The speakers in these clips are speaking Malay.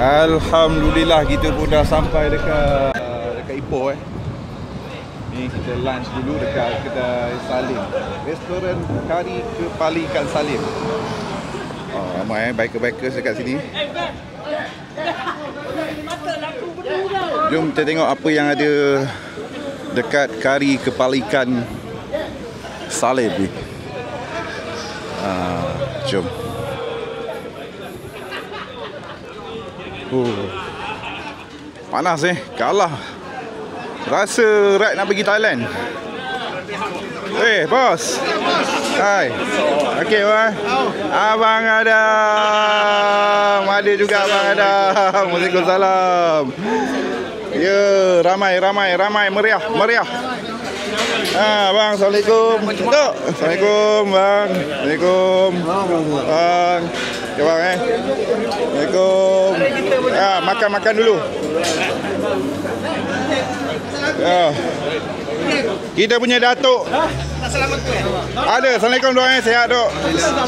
Alhamdulillah kita pun dah sampai dekat Ipoh Ni kita lunch dulu dekat kedai Salim. Restoran Kari Kepala Ikan Salim. Ramai biker-biker dekat sini. Jom kita tengok apa yang ada dekat Kari Kepala Ikan Salim ni. Jom. Panas kalah. Rasa ride nak pergi Thailand. Bos. Hai. Okey, bang. Abang Adam. Ada juga Abang Adam. Waalaikumsalam. Ya, ramai meriah. Bang, Assalamualaikum. Tok. Assalamualaikum, bang. Assalamualaikum. Bang. Okay, bang Assalamualaikum. Makan dulu. Kita punya Datuk ada. Assalamualaikum doang. Sihat dok.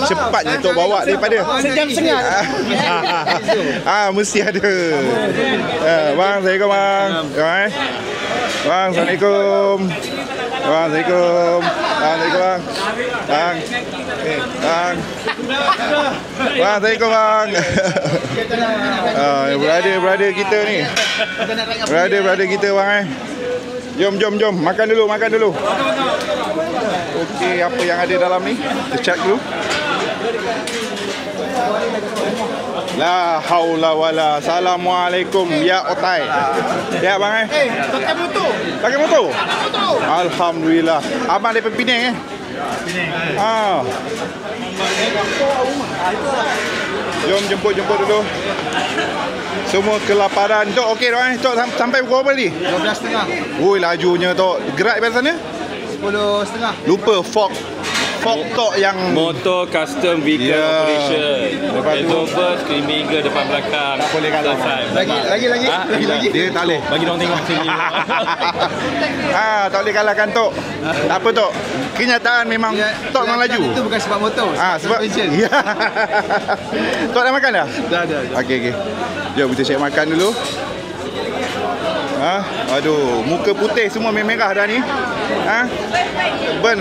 Cepatnya tok bawa daripada sejam setengah. Mesti ada. Bang, Assalamualaikum bang. Bang, Assalamualaikum. Bang, Assalamualaikum. Bang. Bang, Assalamualaikum bang. Brother kita ni. Brother kita bang Jom. Makan dulu. Okey, apa yang ada dalam ni? Kita check dulu. La haula wala. Assalamualaikum ya Otai. Ya bang pakai motor. Alhamdulillah. Abang dari Penang Jom jemput dulu. Semua kelaparan. Tok okey dah Tok sampai pukul berapa tadi? 12.30. Woi, lajunya Tok. Gerak dari sana? 10.30. Lupa fork Tok yang motor custom vehicle operation. Itu first screaming ke depan belakang. Tak boleh kalah. Lagi. Dia tak boleh. Bagi orang tengok sini. Tak boleh kalahkan Tok. Tak apa Tok. Kenyataan memang Tok memang laju. Itu bukan sebab motor. Sebab ya. Tok dah makan dah? Dah. Okey. Jom kita check makan dulu. Aduh, muka putih semua merah dah ni.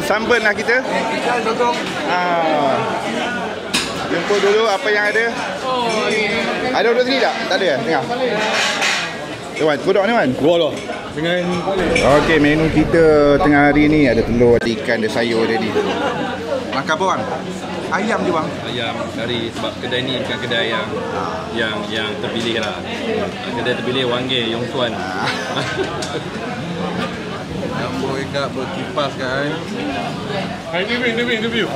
Sunburn lah kita. Jemput dulu apa yang ada. Ada duduk sini tak? Tak ada ya? Tengah. Wan, kodok ni Wan? Gua dengan okey, menu kita tengah hari ni ada telur, ada ikan, ada sayur dia ni. Makan apa bang? Ayam je bang. Ayam kari sebab kedai ni bukan kedai yang terpilih lah. Kedai terpilih Wangge Yong Suan. Campur ikat berkipas kan. Interview.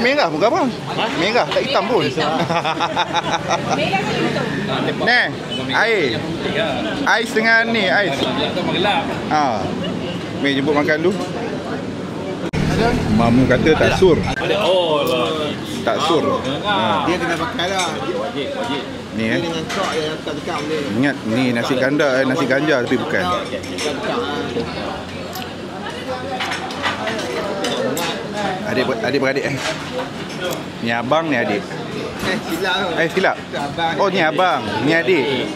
Merah muka abang. Merah, tak hitam pun. Ni, air. Ais dengan ni, ais. Mari jemput makan dulu. Mamu kata tak sur. Tak sur. Dia kena pakai lah. Wajib. Ni Dia dengan kok yang tekak boleh. Ingat ni nasi ganja tapi bukan. Adik-beradik Ni abang ni adik. Silap. Oh ni abang, ni adik.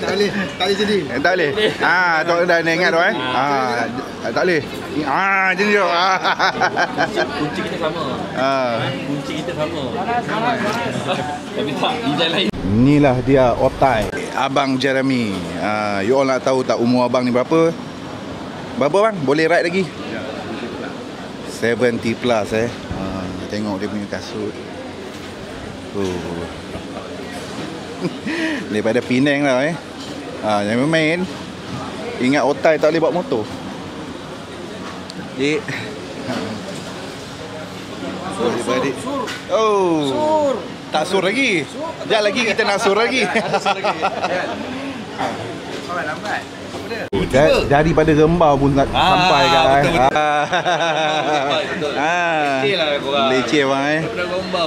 Tak boleh sedih. Tak boleh. Tok dah ingat dah tak boleh. Macam ni. Kunci kita sama. Tapi tak design lain. Inilah dia Otai, Abang Jeremy. You all nak tahu tak umur abang ni berapa? Berapa bang? Boleh ride lagi? 70 plus tengok dia punya kasut. Daripada Penang lah jangan main. Ingat Otai tak boleh bawa motor. Dik. Adik-adik. Sur. Tak sur lagi. Sekejap lagi kita nak sur lagi. Lambat. Daripada Rembau pun sampai kan. Leceh lah korang. Leceh bang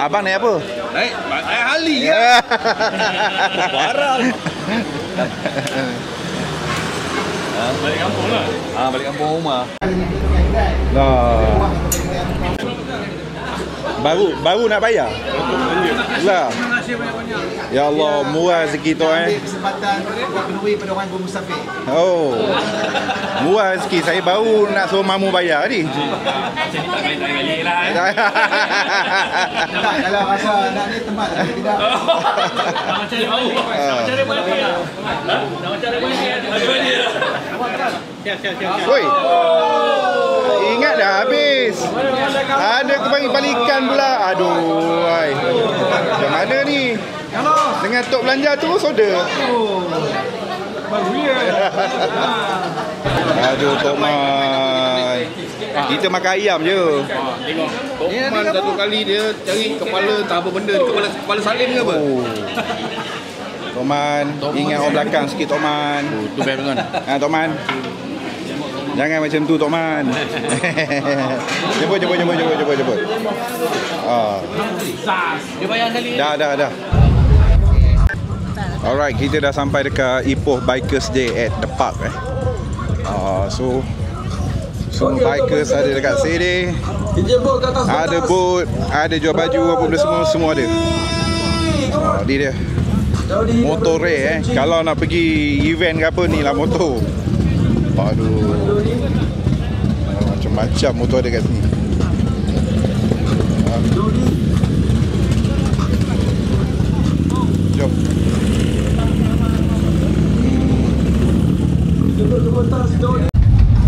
Abang naik apa? Naik Harley. Barang. Balik kampung lah. Balik kampung rumah. Baru nak bayar. Lah. Ya Allah, murah rezeki tu Ambil kesempatan buat penuhi pada orang bermusafir. Oh. Murah rezeki. Saya baru nak suruh mamu bayar ni. Tak, kalau rasa nak ni tempat tidak. Oi. Ingat dah habis. Ada kepalikan pula. Aduh. Ai. Macam mana ni? Dengan tok belanja terus order. Aduh, Tok Man. Kita makan ayam je. Tengok. Tok Man satu kali dia cari kepala tak apa benda. Kepala salin ke apa? Oh. Tok Man, ingat orang belakang sikit Tok Man. Tu best kan. Tok Man. Jangan macam tu Tok Man. Jemput. Dia bayar kali. Dah. Alright, kita dah sampai dekat Ipoh Bikers Day at the park so semua bikers ada dekat sini. Ada boat, ada jual baju apa benda semua ada. Ni dia. Motor kalau nak pergi event ke apa ni lah motor. Aduh. Macam-macam motor ada kat sini. Jom.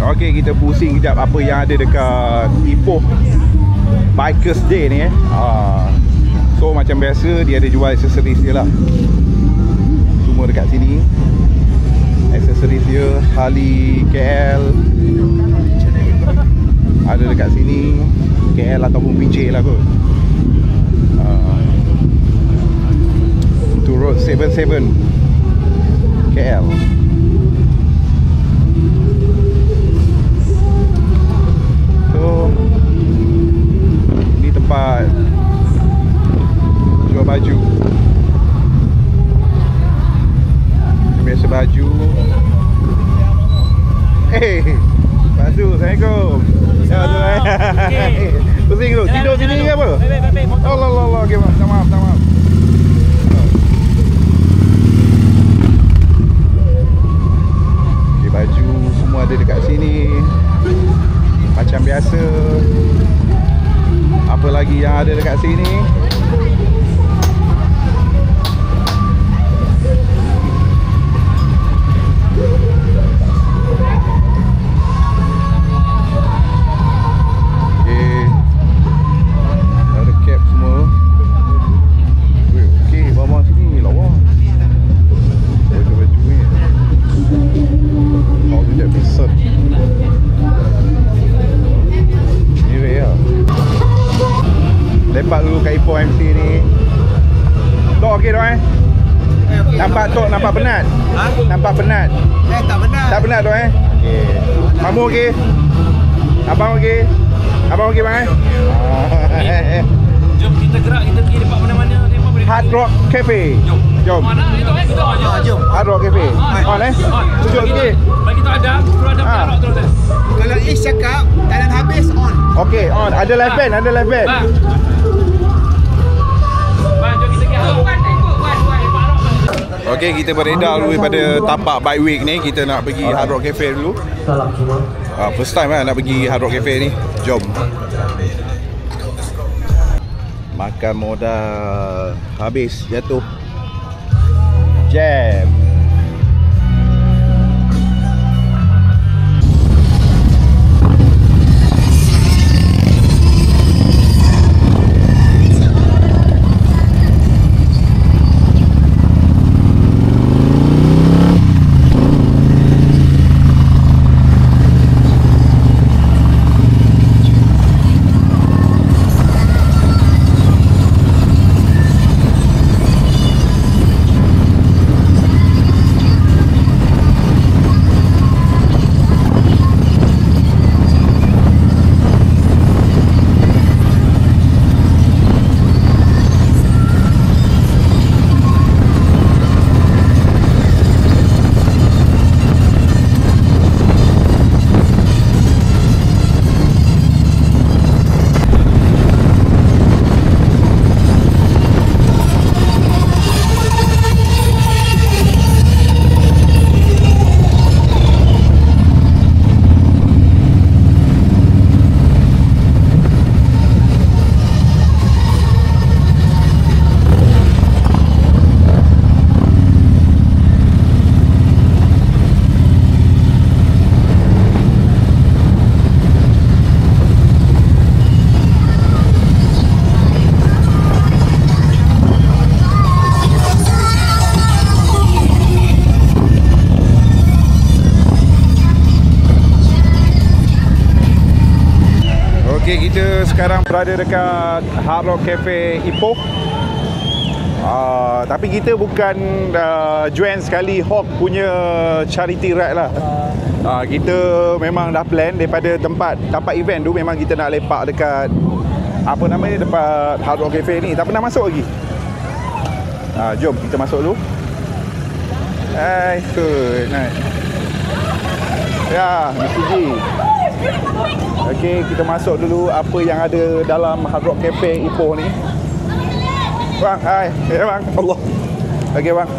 Okey, kita pusing kejap apa yang ada dekat Ipoh Bikers Day ni So macam biasa dia ada jual aksesoris dia lah. Semua dekat sini. Aksesoris dia Harley KL ada dekat sini. KL ataupun PJ lah kot. Itu Road 77 KL. So ini tempat jual baju. Biasa baju. Pak Su, Assalamualaikum. Ya, pusing tu. Tidur sini ke apa? Allah. Okey, maaf. Okey, baju semua ada dekat sini. Macam biasa. Apa lagi yang ada dekat sini? Lepak dulu kat Ipoh MC ni. Tok okey Tok Nampak Tok nampak penat? Nampak penat? Tak benar. Tak penat Tok Okey. Mamu okey? Abang okey? Abang okey bang Jom kita gerak, kita pergi tempat mana-mana. Hard Rock Cafe. Jom. Mana itu kita Jom. Hard Rock Cafe. On Tunjuk sikit. Bagi tu ada, terus ada terus. Kalau Ish cakap tak nak habis on. Okey, on. Ada live band, Jom kita pergi Arok. Okey, kita beredar dulu daripada tapak Bike Week ni. Kita nak pergi Hard Rock Cafe dulu. First time nak pergi Hard Rock Cafe ni. Jom. Makan modal habis, jatuh. Jam. Okey, kita sekarang berada dekat Hard Rock Cafe Ipoh. Tapi kita bukan join sekali Hawk punya charity ride lah. Kita memang dah plan daripada tempat event tu, memang kita nak lepak dekat apa namanya, dekat Hard Rock Cafe ni. Tak pernah masuk lagi. Jom kita masuk dulu. Hai, good night. Ya, Mr. G. Okey, kita masuk dulu apa yang ada dalam Hard Rock Cafe Ipoh ni. Bang, hai. Ya bang. Allah. Okey bang.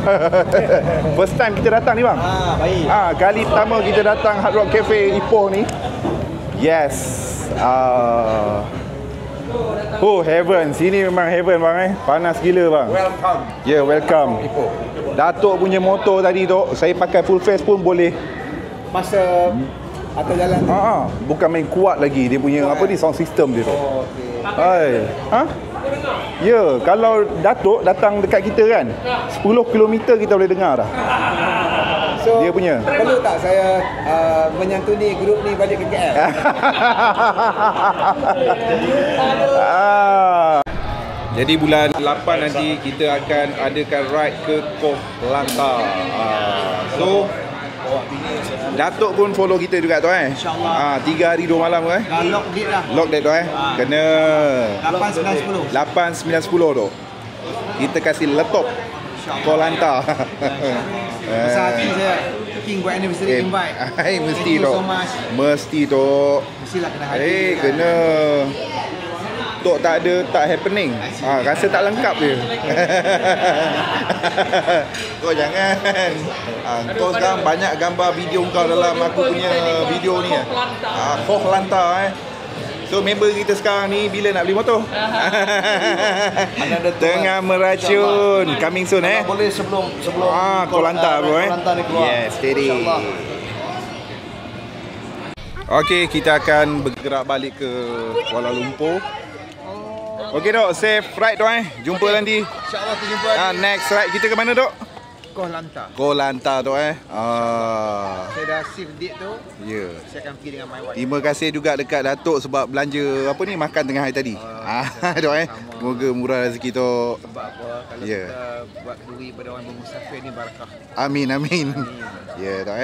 First time kita datang ni bang. Baik. Kali pertama kita datang Hard Rock Cafe Ipoh ni. Yes. Oh, heaven. Sini memang heaven bang Panas gila bang. Welcome. Yeah, welcome. Ipoh. Datuk punya motor tadi tu, saya pakai full face pun boleh. Masa atas jalan tu. Bukan main kuat lagi dia punya apa ni, sound system dia tu. Okey. Hai. Ya, kalau Datuk datang dekat kita kan, 10 km kita boleh dengar dah. So, Dia punya. perlu tak saya menyantuni grup ni balik ke KL? Jadi bulan 8 nanti kita akan adakan ride ke Koh Lanta. So Datuk pun follow kita juga tu InsyaAllah. 3 hari 2 malam tu Dah lock date dah. Lock date tu Kena 8, 9, 10. 8, 9, 10 tu. Kita kasih letup Koh Lanta. Besar hati saya. King buat anniversary invite. Mesti Thank you tu. so much. Mesti tu. Mestilah kena hadir. Kena. Tok tak ada, tak happening. Rasa tak lengkap dia. Kau jangan. Kau sekarang banyak gambar video kau dalam aku punya video ni. Koh Lanta So member kita sekarang ni bila nak beli motor? Tengah meracun. Coming soon Boleh sebelum Koh Lanta bro Koh Lanta ni keluar. Yes, steady. Okey, kita akan bergerak balik ke Kuala Lumpur. Okey dok, safe ride dok Jumpa nanti. InsyaAllah kita jumpa lagi. Next ride kita ke mana dok? Koh Lanta. Koh Lanta dok Saya dah save date tu. Ya. Saya akan pergi dengan my wife. Terima kasih juga dekat Datuk sebab belanja apa ni, makan tengah hari tadi. Dok Semoga murah rezeki dok. Sebab apa? Kalau kita buat keduri pada orang bermusafir ni barakah. Amin. Ya dok